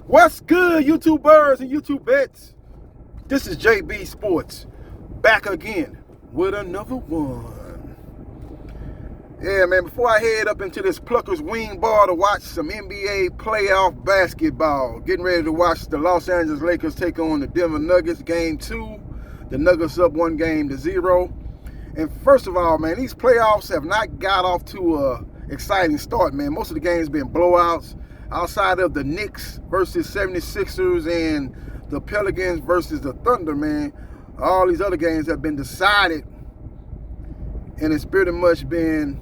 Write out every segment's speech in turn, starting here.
What's good, YouTubers and YouTubettes? This is JB Sports, back again with another one. Yeah, man, before I head up into this Pluckers Wing Bar to watch some NBA playoff basketball, getting ready to watch the Los Angeles Lakers take on the Denver Nuggets, Game 2. The Nuggets up 1-0. And first of all, man, these playoffs have not got off to a exciting start, man. Most of the games been blowouts. Outside of the Knicks versus 76ers and the Pelicans versus the Thunder, man, all these other games have been decided, and it's pretty much been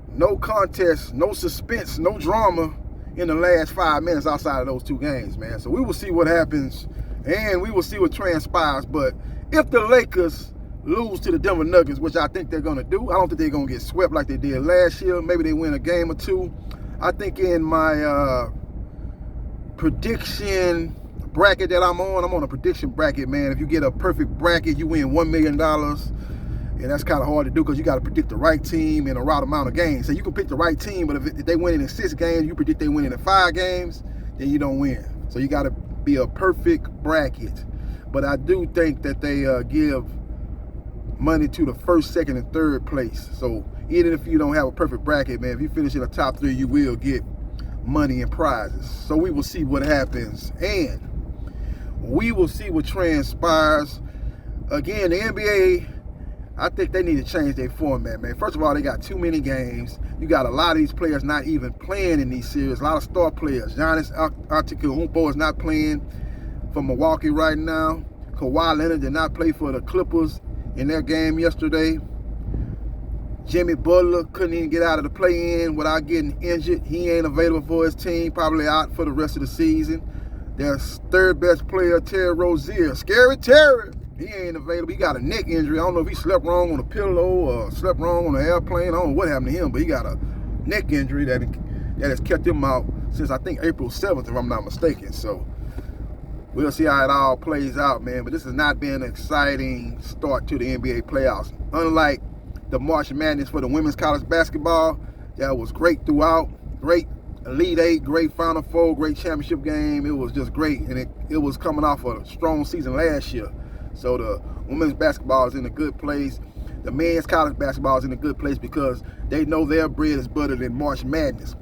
no contest, no suspense, no drama in the last 5 minutes outside of those two games, man. So we will see what happens, and we will see what transpires. But if the Lakers lose to the Denver Nuggets, which I think they're going to do, I don't think they're going to get swept like they did last year. Maybe they win a game or two. I think in my prediction bracket that I'm on a prediction bracket, man. If you get a perfect bracket, you win $1 million. And that's kind of hard to do because you got to predict the right team in a right amount of games. So you can pick the right team, but if they win in 6 games, you predict they win in 5 games, then you don't win. So you got to be a perfect bracket. But I do think that they give money to the first, second, and third place. So even if you don't have a perfect bracket, man, if you finish in the top 3, you will get money and prizes. So we will see what happens, and we will see what transpires. Again, the NBA, I think they need to change their format, man. First of all, they got too many games. You got a lot of these players not even playing in these series. A lot of star players. Giannis Antetokounmpo is not playing for Milwaukee right now. Kawhi Leonard did not play for the Clippers in their game yesterday. Jimmy Butler couldn't even get out of the play-in without getting injured. He ain't available for his team, probably out for the rest of the season. Their third best player, Terry Rozier, Scary Terry, he ain't available. He got a neck injury. I don't know if he slept wrong on a pillow or slept wrong on an airplane. I don't know what happened to him, but he got a neck injury that has kept him out since, I think, April 7th, if I'm not mistaken. So we'll see how it all plays out, man. But this has not been an exciting start to the NBA playoffs. Unlike the March Madness for the women's college basketball, that was great throughout. Great Elite Eight, great Final Four, great championship game. It was just great, and it was coming off a strong season last year. So the women's basketball is in a good place. The men's college basketball is in a good place because they know their bread is buttered in March Madness.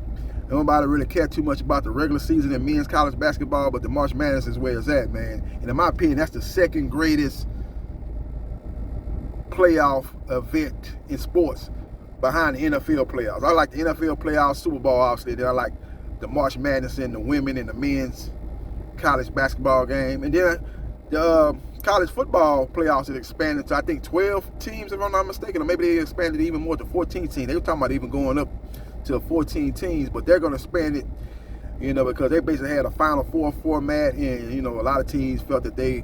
Nobody really care too much about the regular season in men's college basketball, but the March Madness is where it's at, man. And in my opinion, that's the second greatest playoff event in sports behind the NFL playoffs. I like the NFL playoffs, Super Bowl, obviously. Then I like the March Madness and the women and the men's college basketball game. And then the college football playoffs have expanded to, I think, 12 teams, if I'm not mistaken, or maybe they expanded even more to 14 teams. They were talking about even going up to 14 teams, but they're going to expand it, because they basically had a Final Four format, and, a lot of teams felt that they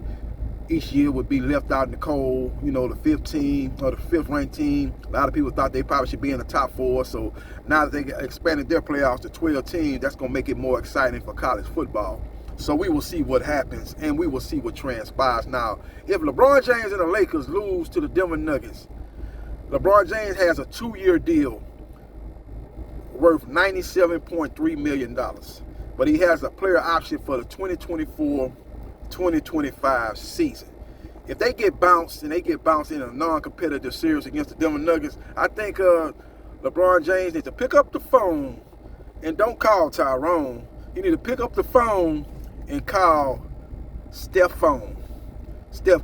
each year would be left out in the cold, the 15th or the 5th ranked team. A lot of people thought they probably should be in the top 4. So now that they expanded their playoffs to 12 teams, that's going to make it more exciting for college football. So we will see what happens, and we will see what transpires. Now, if LeBron James and the Lakers lose to the Denver Nuggets, LeBron James has a 2-year deal worth $97.3 million. But he has a player option for the 2024-2025 season. If they get bounced, and they get bounced in a non-competitive series against the Denver Nuggets, I think LeBron James needs to pick up the phone and don't call Tyrone. You need to pick up the phone and call Steph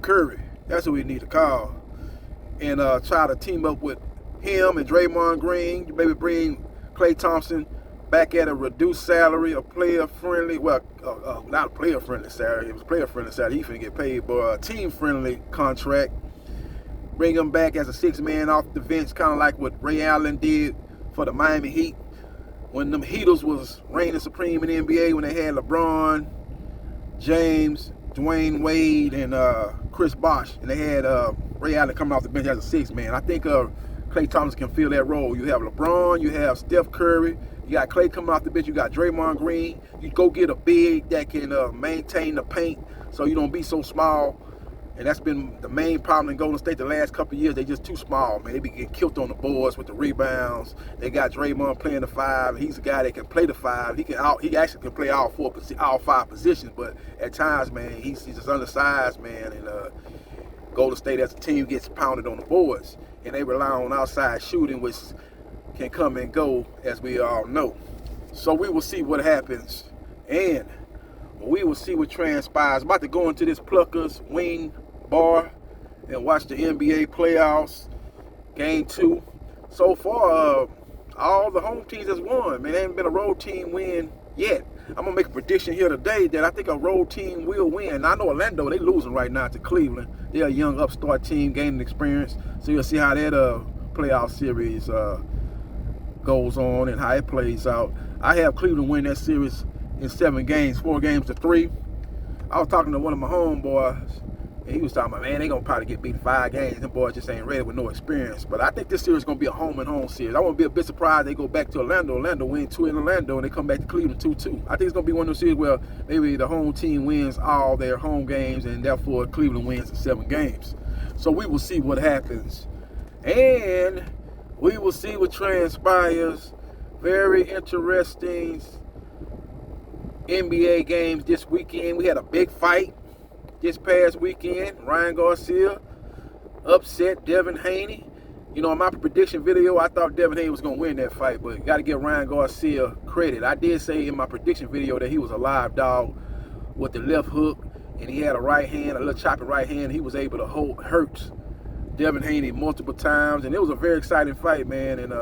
Curry. That's who we need to call. And try to team up with him and Draymond Green. Maybe bring Klay Thompson back at a reduced salary, a player-friendly, not a player-friendly salary. It was player-friendly salary. He finna get paid, but a team-friendly contract. Bring him back as a 6-man off the bench, kind of like what Ray Allen did for the Miami Heat when them Heatles was reigning supreme in the NBA, when they had LeBron James, Dwayne Wade, and Chris Bosh, and they had Ray Allen coming off the bench as a 6-man. I think Klay Thompson can fill that role. You have LeBron, you have Steph Curry, you got Klay coming off the bench, you got Draymond Green. You go get a big that can maintain the paint so you don't be so small. And that's been the main problem in Golden State the last couple of years. They just too small, man. They be getting killed on the boards with the rebounds. They got Draymond playing the 5. He's a guy that can play the 5. He actually can play all 5 positions, but at times, man, he's just undersized, man. And Golden State as a team gets pounded on the boards, and they rely on outside shooting, which can come and go, as we all know. So we will see what happens, and we will see what transpires. I'm about to go into this Pluckers wing bar and watch the NBA playoffs, game 2. So far, all the home teams has won, man. There ain't been a road team win yet. I'm going to make a prediction here today that I think a road team will win. I know Orlando, they losing right now to Cleveland. They're a young upstart team gaining experience. So you'll see how that playoff series goes on and how it plays out. I have Cleveland win that series in 7 games, 4 games to 3. I was talking to one of my homeboys, and he was talking about, man, they gonna probably get beat 5 games. Them boys just ain't ready with no experience. But I think this series is gonna be a home-and-home series. I won't be a bit surprised they go back to Orlando. Orlando win 2 in Orlando, and they come back to Cleveland 2-2. I think it's gonna be one of those series where maybe the home team wins all their home games, and therefore Cleveland wins in 7 games. So we will see what happens, and we will see what transpires. Very interesting NBA games this weekend. We had a big fight this past weekend. Ryan Garcia upset Devin Haney. You know, in my prediction video, I thought Devin Haney was going to win that fight, but you got to give Ryan Garcia credit. I did say in my prediction video that he was a live dog with the left hook, and he had a right hand, a little choppy right hand. He was able to hurt Devin Haney multiple times, and it was a very exciting fight, man. And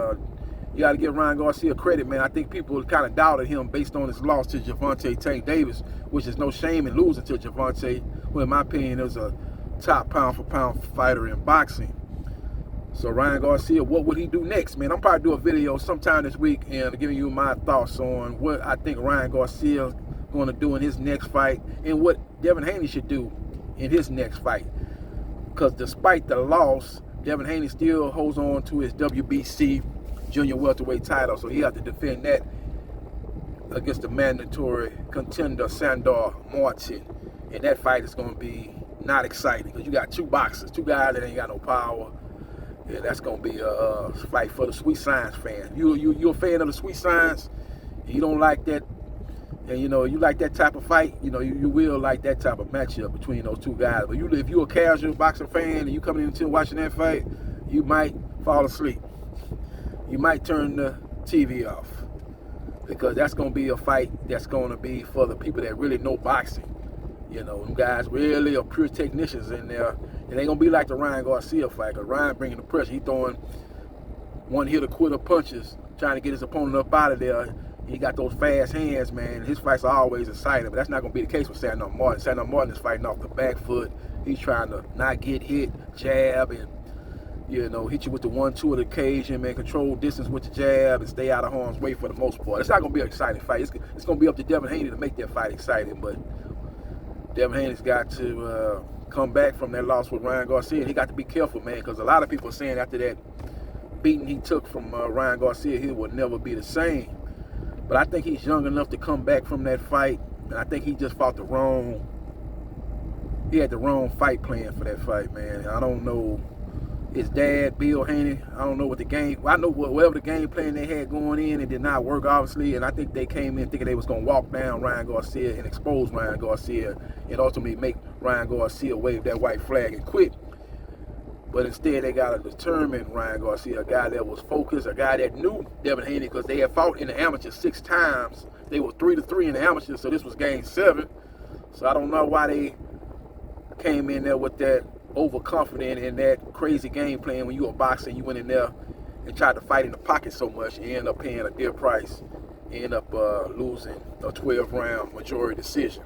you got to give Ryan Garcia credit, man. I think people kind of doubted him based on his loss to Gervonta Tank Davis, which is no shame in losing to Gervonta, who in my opinion is a top pound-for-pound fighter in boxing. So Ryan Garcia, what would he do next, man? I'm probably do a video sometime this week and giving you my thoughts on what I think Ryan Garcia is going to do in his next fight and what Devin Haney should do in his next fight. Because despite the loss, Devin Haney still holds on to his WBC junior welterweight title, so he has to defend that against the mandatory contender Sandor Martin. And that fight is going to be not exciting because you got 2 boxers, 2 guys that ain't got no power. Yeah, that's going to be a fight for the Sweet Science fan. You're a fan of the Sweet Science, and you don't like that, and you know you like that type of fight. You know you will like that type of matchup between those 2 guys. But if you're a casual boxing fan and you coming into watching that fight, you might fall asleep. You might turn the TV off because that's going to be a fight that's going to be for the people that really know boxing. You know, them guys really are pure technicians in there. It ain't going to be like the Ryan Garcia fight because Ryan bringing the pressure. He throwing one-hitter-quitter punches, trying to get his opponent up out of there. He got those fast hands, man. His fights are always exciting, but that's not going to be the case with Sandor Martin. Sandor Martin is fighting off the back foot. He's trying to not get hit, jab, and you know, hit you with the 1-2 of the occasion, man. Control distance with the jab and stay out of harm's way for the most part. It's not going to be an exciting fight. It's going to be up to Devin Haney to make that fight exciting. But Devin Haney's got to come back from that loss with Ryan Garcia. And he got to be careful, man, because a lot of people are saying after that beating he took from Ryan Garcia, he would never be the same. But I think he's young enough to come back from that fight. And I think he just fought he had the wrong fight plan for that fight, man. I don't know. His dad, Bill Haney, I don't know what I know whatever the game plan they had going in, it did not work, obviously, and I think they came in thinking they was going to walk down Ryan Garcia and expose Ryan Garcia and ultimately make Ryan Garcia wave that white flag and quit. But instead, they got a determined Ryan Garcia, a guy that was focused, a guy that knew Devin Haney because they had fought in the amateur 6 times. They were 3-3 in the amateur, so this was game 7. So I don't know why they came in there with that overconfident in that crazy game plan. When you were boxing, you went in there and tried to fight in the pocket so much, you end up paying a dear price. You end up losing a 12-round majority decision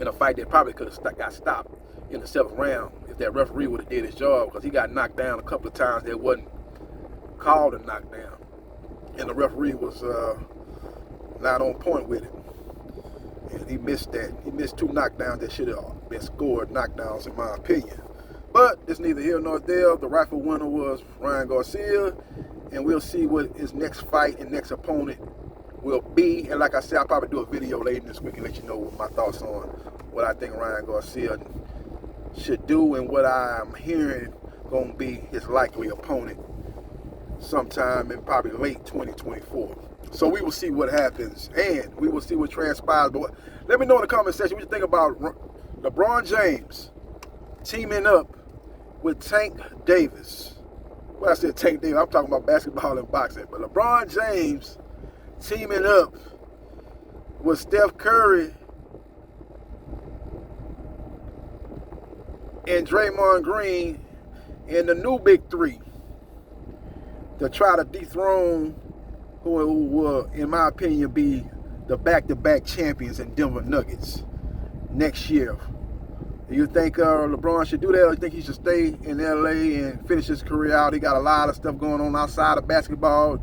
in a fight that probably could have got stopped in the 7th round if that referee would have did his job, because he got knocked down a couple of times that wasn't called a knockdown, and the referee was not on point with it. And he missed that. He missed 2 knockdowns that should have been scored knockdowns, in my opinion. But it's neither here nor there. The rightful winner was Ryan Garcia, and we'll see what his next fight and next opponent will be. And like I said, I'll probably do a video later this week and let you know my thoughts on what I think Ryan Garcia should do and what I'm hearing going to be his likely opponent sometime in probably late 2024. So we will see what happens and we will see what transpires. But let me know in the comment section what you think about LeBron James teaming up with Tank Davis. Well, I said Tank Davis, I'm talking about basketball and boxing. But LeBron James teaming up with Steph Curry and Draymond Green and the new big three to try to dethrone who will, in my opinion, be the back-to-back champions in Denver Nuggets next year. Do you think LeBron should do that, or you think he should stay in LA and finish his career out? He got a lot of stuff going on outside of basketball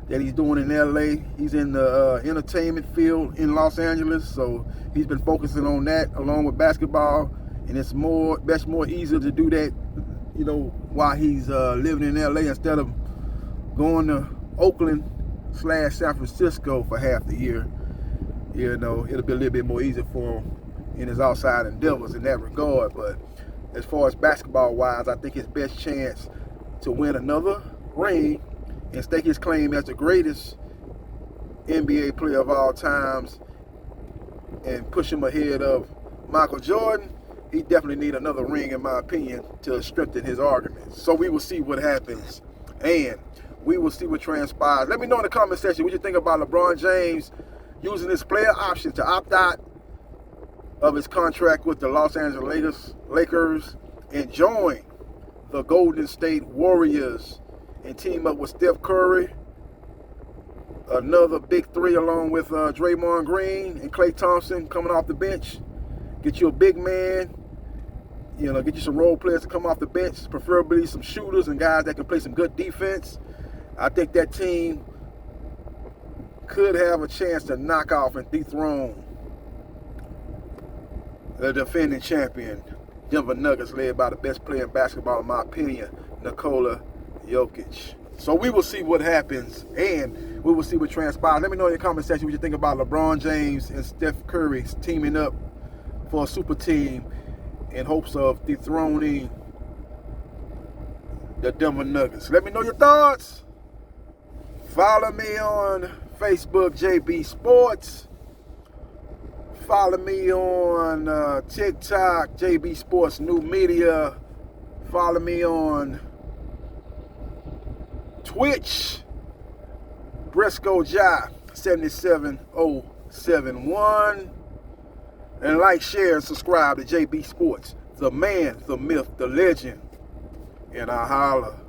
that he's doing in LA. He's in the entertainment field in Los Angeles, so he's been focusing on that along with basketball. And it's more easier to do that, you know, while he's living in LA instead of going to Oakland/San Francisco for half the year. You know, it'll be a little bit more easier for him in his outside endeavors in that regard. But as far as basketball wise, I think his best chance to win another ring and stake his claim as the greatest NBA player of all times and push him ahead of Michael Jordan, he definitely need another ring, in my opinion, to strengthen his arguments. So we will see what happens and we will see what transpires. Let me know in the comment section what you think about LeBron James using his player option to opt out of his contract with the Los Angeles Lakers and join the Golden State Warriors and team up with Steph Curry, another big three along with Draymond Green and Klay Thompson coming off the bench. Get you a big man, you know, get you some role players to come off the bench, preferably some shooters and guys that can play some good defense. I think that team could have a chance to knock off and dethrone the defending champion, Denver Nuggets, led by the best player in basketball, in my opinion, Nikola Jokic. So we will see what happens and we will see what transpires. Let me know in the comment section what you think about LeBron James and Steph Curry teaming up for a super team in hopes of dethroning the Denver Nuggets. Let me know your thoughts. Follow me on Facebook, JB Sports. Follow me on TikTok, JB Sports New Media. Follow me on Twitch, Briscoe Jai 77071. And like, share, and subscribe to JB Sports, the man, the myth, the legend. And I holla.